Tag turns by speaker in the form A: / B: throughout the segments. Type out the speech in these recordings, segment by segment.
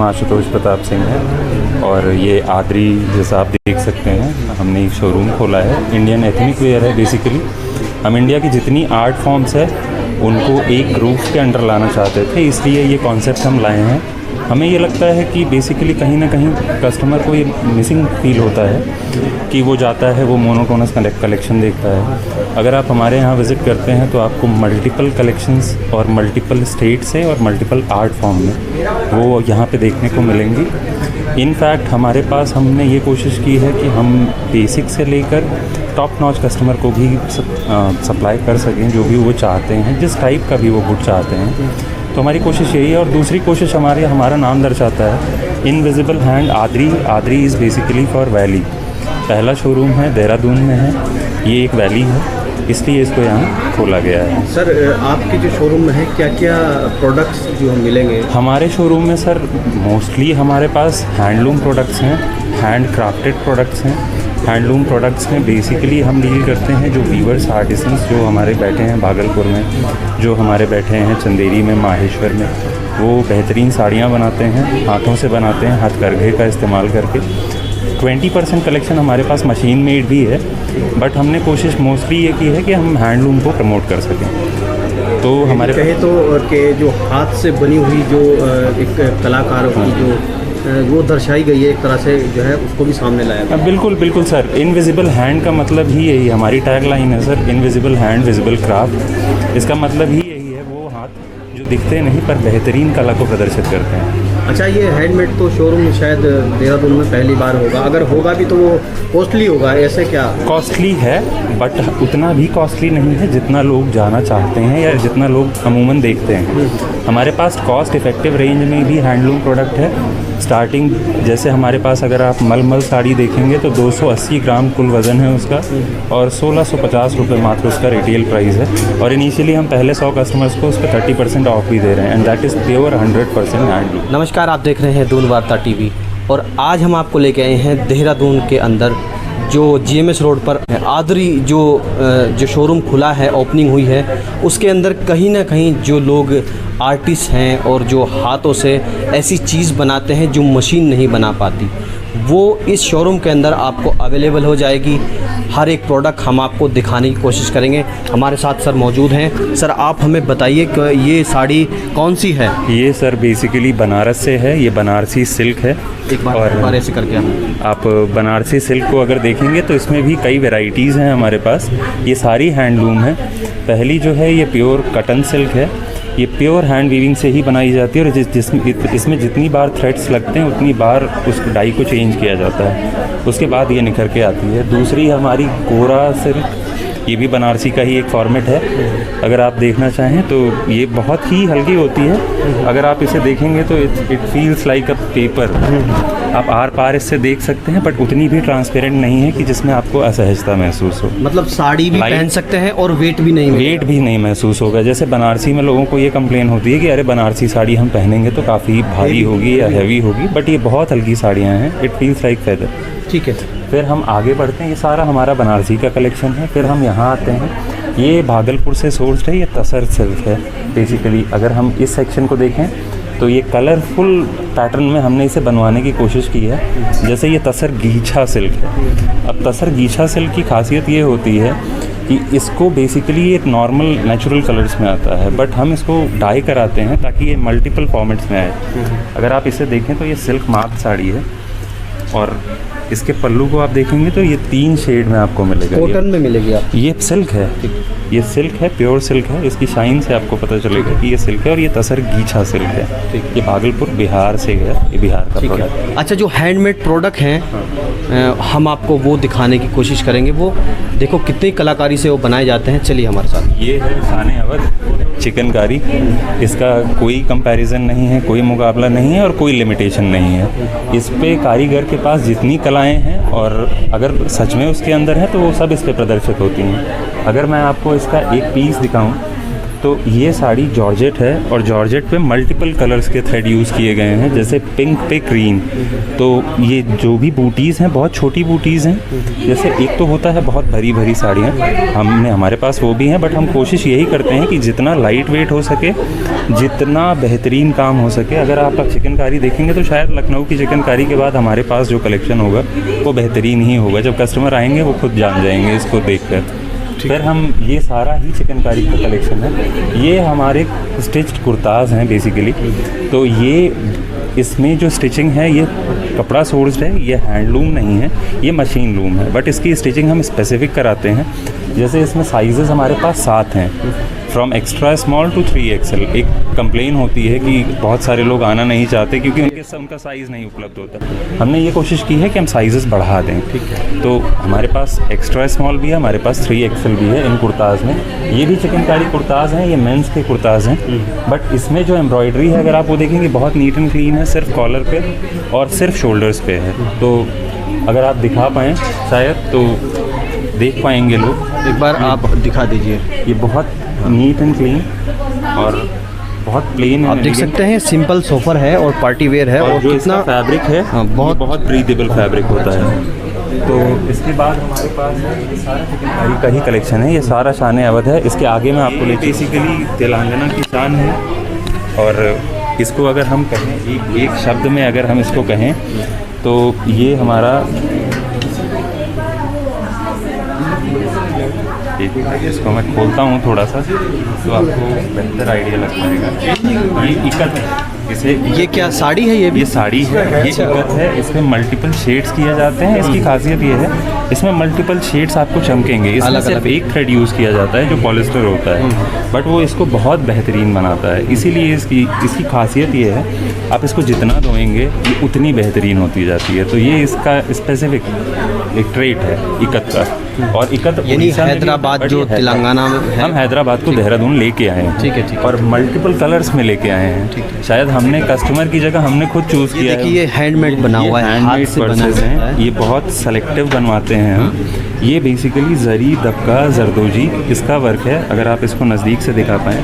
A: आशुतोष प्रताप सिंह है और ये आदरी जैसा आप देख सकते हैं हमने एक शोरूम खोला है। इंडियन एथनिक वेयर है बेसिकली। हम इंडिया की जितनी आर्ट फॉर्म्स है उनको एक ग्रुप के अंडर लाना चाहते थे, इसलिए ये कॉन्सेप्ट हम लाए हैं। हमें ये लगता है कि बेसिकली कहीं ना कहीं कस्टमर को ये मिसिंग फील होता है कि वो जाता है, वो मोनोटोनस कलेक्शन देखता है। अगर आप हमारे यहाँ विज़िट करते हैं तो आपको मल्टीपल कलेक्शंस और मल्टीपल स्टेट से और मल्टीपल आर्ट फॉर्म में वो यहाँ पे देखने को मिलेंगी। इनफैक्ट हमारे पास हमने ये कोशिश की है कि हम बेसिक से लेकर टॉप नॉच कस्टमर को भी सप्लाई कर सकें, जो भी वो चाहते हैं, जिस टाइप का भी वो गुड चाहते हैं। तो हमारी कोशिश यही है। और दूसरी कोशिश हमारा नाम दर्शाता है invisible hand Aadri. Aadri is basically for valley. पहला शोरूम है देहरादून में है, ये एक वैली है, इसलिए इसको यहाँ खोला गया है।
B: सर आपके जो शोरूम में है क्या क्या प्रोडक्ट्स जो हम मिलेंगे? हमारे
A: शोरूम में सर मोस्टली हमारे पास हैंडलूम प्रोडक्ट्स हैं, हैंड क्राफ्टेड प्रोडक्ट्स हैं। हैंडलूम प्रोडक्ट्स में बेसिकली हम डील करते हैं जो वीवर्स आर्टिसंस जो हमारे बैठे हैं भागलपुर में, जो हमारे बैठे हैं चंदेरी में, माहेश्वर में, वो बेहतरीन साड़ियाँ बनाते हैं, हाथों से बनाते हैं, हथकरघे का इस्तेमाल करके। 20% कलेक्शन हमारे पास मशीन मेड भी है, बट हमने कोशिश मोस्टली ये की है कि हम हैंडलूम को प्रमोट कर सकें। तो हमारे
B: कहे तो कि जो हाथ से बनी हुई जो एक कलाकारों की जो वो दर्शाई गई है एक तरह से, जो है उसको भी सामने लाया गया।
A: बिल्कुल बिल्कुल सर, इनविजिबल हैंड का मतलब ही यही हमारी टैगलाइन है sir, invisible hand visible craft. इसका मतलब ही यही है, वो हाथ जो दिखते नहीं पर बेहतरीन कला को प्रदर्शित करते हैं।
B: अच्छा, ये हैंडमेड तो शोरूम शायद देहरादून में पहली बार होगा, अगर होगा भी तो वो कॉस्टली होगा, ऐसे क्या?
A: कॉस्टली है बट उतना भी कॉस्टली नहीं है जितना लोग जाना चाहते हैं या जितना लोग अमूमन देखते हैं। हमारे पास कॉस्ट इफ़ेक्टिव रेंज में भी हैंडलूम प्रोडक्ट है। स्टार्टिंग जैसे हमारे पास अगर आप मलमल साड़ी देखेंगे तो 280 ग्राम कुल वज़न है उसका और 1650 रुपये मात्र उसका रिटेल प्राइस है। और इनिशियली हम पहले 100 कस्टमर्स को उस पर 30% ऑफ भी दे रहे हैं and that is pure 100% handloom.
B: नमस्कार, आप देख रहे हैं दून वार्ता टीवी और आज हम आपको लेके आए हैं देहरादून के अंदर जो GMS रोड पर आदरी जो शोरूम खुला है, ओपनिंग हुई है, उसके अंदर कहीं ना कहीं जो लोग आर्टिस्ट हैं और जो हाथों से ऐसी चीज़ बनाते हैं जो मशीन नहीं बना पाती, वो इस शोरूम के अंदर आपको अवेलेबल हो जाएगी। हर एक प्रोडक्ट हम आपको दिखाने की कोशिश करेंगे। हमारे साथ सर मौजूद हैं। सर आप हमें बताइए कि ये साड़ी कौन सी है?
A: ये सर बेसिकली बनारस से है, ये बनारसी सिल्क है।
B: एक बार ऐसे करके
A: आप बनारसी सिल्क को अगर देखेंगे तो इसमें भी कई वेराइटीज़ हैं हमारे पास। ये सारी हैंडलूम है। पहली जो है ये प्योर कटन सिल्क है, ये प्योर हैंड वीविंग से ही बनाई जाती है और इसमें जितनी बार थ्रेड्स लगते हैं उतनी बार उस डाई को चेंज किया जाता है, उसके बाद ये निखर के आती है। दूसरी हमारी कोरा सिल्क, ये भी बनारसी का ही एक फॉर्मेट है। अगर आप देखना चाहें तो ये बहुत ही हल्की होती है। अगर आप इसे देखेंगे तो it feels like a paper. आप आर पार इससे देख सकते हैं बट उतनी भी ट्रांसपेरेंट नहीं है कि जिसमें आपको असहजता महसूस हो।
B: मतलब साड़ी भी पहन सकते हैं और वेट भी नहीं
A: महसूस होगा। जैसे बनारसी में लोगों को ये कंप्लेन होती है कि अरे बनारसी साड़ी हम पहनेंगे तो काफ़ी भारी होगी या हैवी होगी, बट ये बहुत हल्की साड़ियाँ हैं। It feels like feather.
B: ठीक है,
A: फिर हम आगे बढ़ते हैं। ये सारा हमारा बनारसी का कलेक्शन है। फिर हम यहाँ आते हैं, ये भागलपुर से सोर्स्ड है, ये तसर सिल्क है बेसिकली। अगर हम इस सेक्शन को देखें तो ये कलरफुल पैटर्न में हमने इसे बनवाने की कोशिश की है। जैसे ये तसर गीछा सिल्क है। अब तसर गीछा सिल्क की खासियत ये होती है कि इसको बेसिकली एक नॉर्मल नेचुरल कलर्स में आता है, बट हम इसको डाई कराते हैं ताकि ये मल्टीपल फॉर्मेट्स में आए। अगर आप इसे देखें तो ये सिल्क मार्क साड़ी है और इसके पल्लू को आप देखेंगे तो ये 3 शेड में आपको मिलेगा।
B: कॉटन में मिलेगी आप?
A: ये सिल्क है, ये सिल्क है, प्योर सिल्क है। इसकी शाइन से आपको पता चलेगा कि ये सिल्क है और ये तसर गीछा सिल्क है। ये भागलपुर बिहार से है, ये बिहार का प्रोडक्ट है।
B: अच्छा, जो हैंडमेड प्रोडक्ट हैं हम आपको वो दिखाने की कोशिश करेंगे। वो देखो कितनी कलाकारी से वो बनाए जाते हैं। चलिए हमारे साथ।
A: ये है खाने अवध चिकनकारी। इसका कोई कंपैरिजन नहीं है, कोई मुकाबला नहीं है और कोई लिमिटेशन नहीं है। इस पे कारीगर के पास जितनी कलाएँ हैं और अगर सच में उसके अंदर है तो वो सब इस पे प्रदर्शित होती हैं। अगर मैं आपको इसका एक पीस दिखाऊं तो ये साड़ी जॉर्जेट है और जॉर्जेट पे मल्टीपल कलर्स के थ्रेड यूज़ किए गए हैं, जैसे पिंक पे क्रीम। तो ये जो भी बूटीज़ हैं बहुत छोटी बूटीज़ हैं। जैसे एक तो होता है बहुत भरी भरी साड़ियाँ, हमारे पास वो भी हैं, बट हम कोशिश यही करते हैं कि जितना लाइट वेट हो सके, जितना बेहतरीन काम हो सके। अगर आप चिकनकारी देखेंगे तो शायद लखनऊ की चिकनकारी के बाद हमारे पास जो कलेक्शन होगा वो बेहतरीन ही होगा। जब कस्टमर आएंगे वो खुद जान जाएंगे इसको देखकर। फिर हम ये सारा ही चिकनकारी का कलेक्शन है। ये हमारे स्टिच्ड कुर्ताज़ हैं बेसिकली। तो ये इसमें जो स्टिचिंग है ये कपड़ा सोर्स्ड है, ये हैंडलूम नहीं है, ये मशीन लूम है, बट इसकी स्टिचिंग हम स्पेसिफिक कराते हैं। जैसे इसमें साइजेस हमारे पास 7 हैं, from extra small to 3XL। एक कंप्लेन होती है कि बहुत सारे लोग आना नहीं चाहते क्योंकि उनका साइज़ नहीं उपलब्ध होता। हमने ये कोशिश की है कि हम साइजेस बढ़ा दें। ठीक है, तो हमारे पास एक्स्ट्रा स्मॉल भी है, हमारे पास 3XL भी है इन कुर्ताज़ में। ये भी चिकनकारी कुर्ताज़ हैं, ये मेंस के कुर्ताज़ हैं, बट इसमें जो एम्ब्रॉयडरी है अगर आप वो देखेंगे बहुत नीट एंड क्लीन है, सिर्फ कॉलर पे और सिर्फ शोल्डर्स पे है। तो अगर आप दिखा पाएँ शायद तो देख पाएंगे लोग।
B: एक बार आप दिखा दीजिए।
A: ये बहुत नीट एंड क्लीन और बहुत प्लेन है।
B: आप देख सकते हैं सिंपल सोफर है और पार्टी वेयर है, और
A: जो
B: कितना
A: फैब्रिक है बहुत ब्रीदेबल फैब्रिक होता है। तो इसके बाद हमारे पास ये सारा चिकनकारी का ही कलेक्शन है। ये सारा शान अवध है। इसके आगे मैं आपको बेसिकली तेलंगाना की शान है, और इसको अगर हम कहें एक शब्द में अगर हम इसको कहें तो ये हमारा इसको मैं खोलता हूँ थोड़ा सा तो आपको बेहतर आइडिया लग पाएगा। ये इकत है, इसे
B: ये क्या साड़ी है? ये
A: साड़ी है, ये इकत है। इसमें मल्टीपल शेड्स किए जाते हैं। इसकी खासियत ये है इसमें मल्टीपल शेड्स आपको चमकेंगे। इसमें सिर्फ एक थ्रेड यूज़ किया जाता है जो पॉलिस्टर होता है, बट वो इसको बहुत बेहतरीन बनाता है। इसीलिए इसकी खासियत ये है आप इसको जितना धोएंगे ये उतनी बेहतरीन होती जाती है। तो ये इसका स्पेसिफिक एक ट्रेट है इकत का। और इकत
B: यानी हैदराबाद जो तेलंगाना में है,
A: हम हैदराबाद को देहरादून लेके आए हैं।
B: ठीक है,
A: और मल्टीपल कलर्स में लेके आए हैं। ठीक है, शायद हमने कस्टमर की जगह हमने खुद चूज़ किया है।
B: ये हैंडमेड बना हुआ है, हाथ से बना
A: है। ये बहुत सेलेक्टिव बनवाते हैं हम। ये बेसिकली जरी दबका जरदोजी इसका वर्क है। अगर आप इसको नज़दीक से दिखा पाएँ,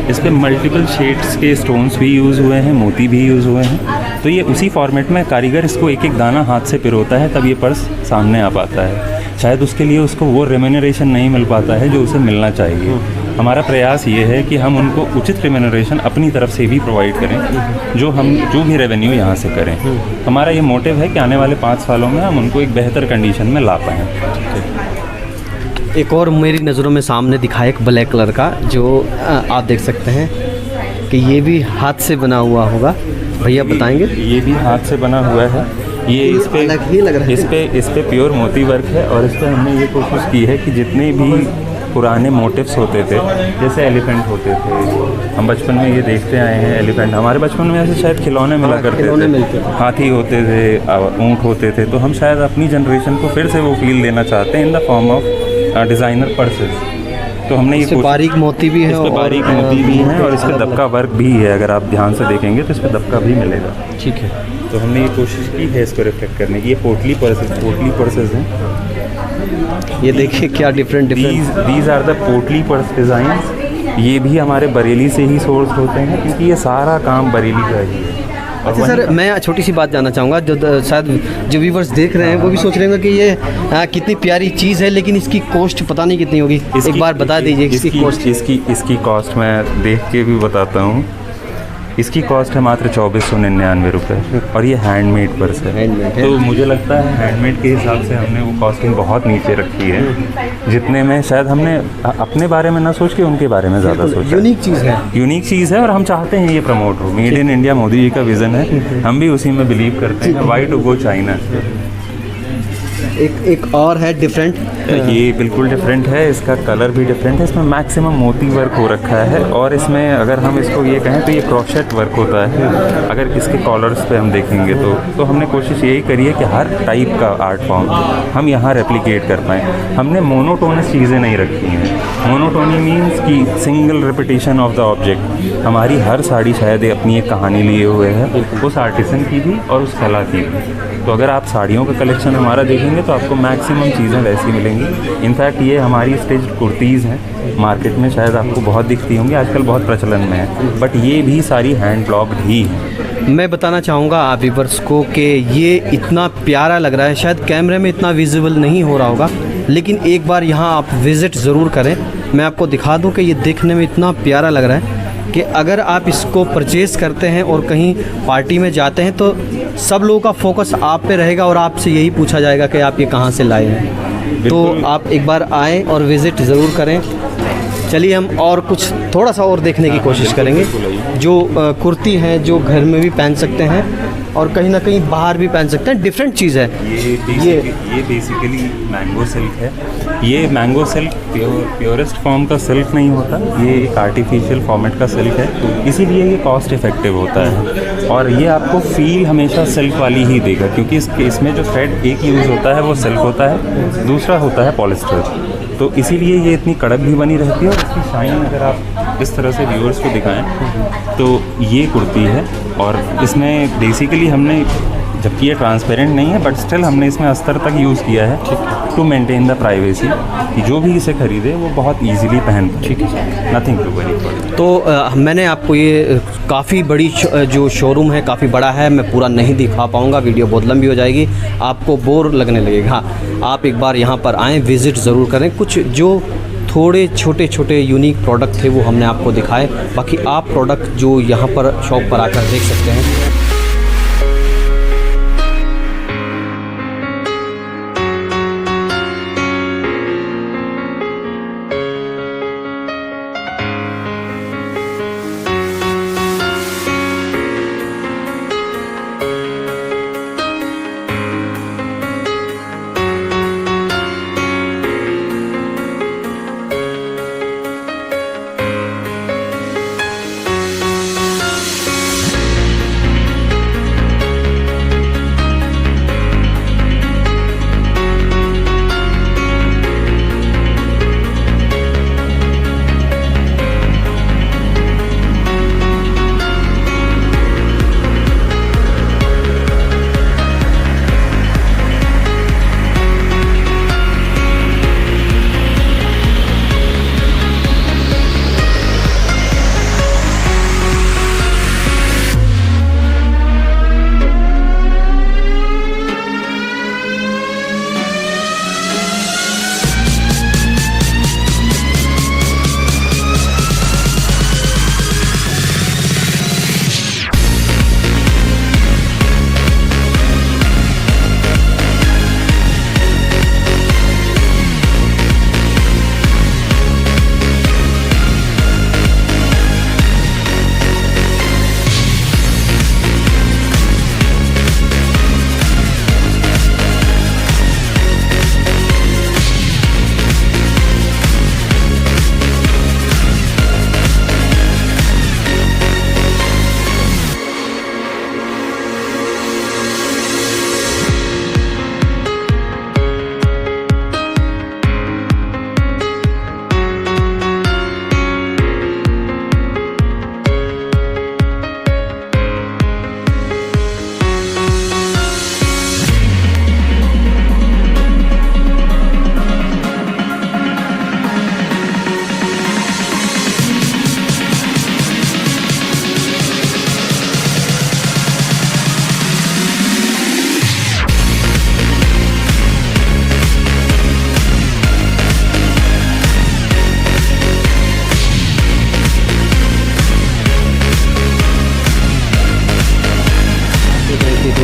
A: इस पर मल्टीपल शेड्स के स्टोन्स भी यूज़ हुए हैं, मोती भी यूज़ हुए हैं। तो ये उसी फॉर्मेट में कारीगर इसको एक एक दाना हाथ से पिरोता है, तब ये पर्स सामने आ पाता है। शायद उसके लिए उसको वो रेम्यूनरेशन नहीं मिल पाता है जो उसे मिलना चाहिए। हमारा प्रयास ये है कि हम उनको उचित रेम्यूनरेशन अपनी तरफ से भी प्रोवाइड करें, जो भी रेवेन्यू यहाँ से करें। हमारा ये मोटिव है कि आने वाले 5 सालों में हम उनको एक बेहतर कंडीशन में ला पाएँ।
B: एक और मेरी नज़रों में सामने दिखा एक ब्लैक कलर का, जो आप देख सकते हैं कि ये भी हाथ से बना हुआ होगा। भैया बताएंगे?
A: ये भी हाथ से बना हुआ है। ये इस पे
B: अलग ही लग रहा है।
A: इस पे प्योर मोती वर्क है। और इस पे हमने ये कोशिश की है कि जितने भी पुराने मोटिव्स होते थे, जैसे एलिफेंट होते थे, हम बचपन में ये देखते आए हैं। एलिफेंट हमारे बचपन में ऐसे शायद खिलौने मिला करते थे, हाथी होते थे, ऊँट होते थे। तो हम शायद अपनी जनरेशन को फिर से वो फील देना चाहते हैं in the form of designer purses. तो हमने ये
B: बारीक मोती भी है,
A: इस पे बारीक मोती भी हैं, और इस पे दबका वर्क भी है। अगर आप ध्यान से देखेंगे तो इस पे दबका भी मिलेगा।
B: ठीक है,
A: तो हमने ये कोशिश की है इसको रिफ्लेक्ट करने की। ये पोटली पर्सेस हैं।
B: ये देखिए क्या डिफरेंट
A: दीज आर द पोटली पर्स डिज़ाइन। ये भी हमारे बरेली से ही सोर्स होते हैं, क्योंकि ये सारा काम बरेली का ही है।
B: अच्छा सर, मैं छोटी सी बात जानना चाहूँगा। जो शायद जो व्यूवर्स देख रहे हैं वो भी सोच रहे होंगे कि ये कितनी प्यारी चीज़ है, लेकिन इसकी कॉस्ट पता नहीं कितनी होगी। एक बार बता दीजिए
A: इसकी कॉस्ट मैं देख के भी बताता हूँ। इसकी कॉस्ट है मात्र 2499 रुपये, और ये हैंडमेड पर्स है। तो मुझे लगता है हैंडमेड के हिसाब से हमने वो कॉस्टिंग बहुत नीचे रखी है, जितने में शायद हमने अपने बारे में ना सोच के उनके बारे में ज़्यादा सोचा। यूनिक चीज़ है, और हम चाहते हैं ये प्रमोट हो। Made in India Modi ji का विज़न है, हम भी उसी में बिलीव करते हैं। Why to go China.
B: एक और है डिफरेंट।
A: ये बिल्कुल डिफरेंट है, इसका कलर भी डिफरेंट है। इसमें मैक्सिमम मोती वर्क हो रखा है, और इसमें अगर हम इसको ये कहें तो ये क्रोशेट वर्क होता है। अगर इसके कॉलर्स पे हम देखेंगे तो हमने कोशिश यही करी है कि हर टाइप का आर्ट फॉर्म हम यहाँ रेप्लिकेट कर पाएँ। हमने मोनोटोनस चीज़ें नहीं रखी हैं। मोनोटोनी मीन्स कि single repetition of the object. हमारी हर साड़ी शायद अपनी एक कहानी लिए हुए है, उस आर्टिसन की भी और उस कला की भी। तो अगर आप साड़ियों का कलेक्शन हमारा देखेंगे तो आपको मैक्सिमम चीज़ें वैसी मिलेंगी। इनफैक्ट ये हमारी स्टिच कुर्तीज़ हैं, मार्केट में शायद आपको बहुत दिखती होंगी, आजकल बहुत प्रचलन में है, बट ये भी सारी हैंड ब्लॉक्ड ही है।
B: मैं बताना चाहूँगा आप व्यूअर्स को कि ये इतना प्यारा लग रहा है, शायद कैमरे में इतना विजिबल नहीं हो रहा होगा, लेकिन एक बार यहाँ आप विज़िट ज़रूर करें। मैं आपको दिखा दूँ कि ये देखने में इतना प्यारा लग रहा है कि अगर आप इसको परचेज़ करते हैं और कहीं पार्टी में जाते हैं तो सब लोगों का फोकस आप पे रहेगा और आपसे यही पूछा जाएगा कि आप ये कहाँ से लाए हैं। तो आप एक बार आएँ और विज़िट ज़रूर करें। चलिए हम और कुछ थोड़ा सा और देखने की कोशिश करेंगे। जो कुर्ती है जो घर में भी पहन सकते हैं और कहीं ना कहीं बाहर भी पहन सकते हैं, डिफरेंट चीज़ है।
A: ये बेसिकली मैंगो सिल्क है। ये मैंगो सिल्क प्योरेस्ट फॉर्म का सिल्क नहीं होता, ये एक आर्टिफिशियल फॉर्मेट का सिल्क है, इसीलिए ये कॉस्ट इफ़ेक्टिव होता है और ये आपको फील हमेशा सिल्क वाली ही देगा, क्योंकि इसमें जो थ्रेड एक यूज़ होता है वो सिल्क होता है, दूसरा होता है पॉलिस्टर। तो इसीलिए ये इतनी कड़क भी बनी रहती है और इसकी शाइन अगर आप इस तरह से व्यूअर्स को दिखाएं तो ये कुर्ती है। और इसमें बेसिकली हमने, जबकि ये ट्रांसपेरेंट नहीं है बट स्टिल हमने इसमें अस्तर तक यूज़ किया है टू मेंटेन द प्राइवेसी, कि जो भी इसे ख़रीदे वो बहुत इजीली पहन पाए। ठीक है, नथिंग टू वरी।
B: तो मैंने आपको ये काफ़ी बड़ी जो शोरूम है काफ़ी बड़ा है, मैं पूरा नहीं दिखा पाऊँगा, वीडियो बहुत लंबी हो जाएगी, आपको बोर लगने लगेगा। आप एक बार यहाँ पर आएँ, विज़िट ज़रूर करें। कुछ जो थोड़े छोटे छोटे यूनिक प्रोडक्ट थे वो हमने आपको दिखाए, बाकी आप प्रोडक्ट जो यहाँ पर शॉप पर आकर देख सकते हैं।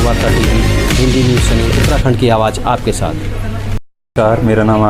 B: वार्ता TV Hindi news channel, Uttarakhand की आवाज़ आपके साथ।
A: नमस्कार, मेरा नाम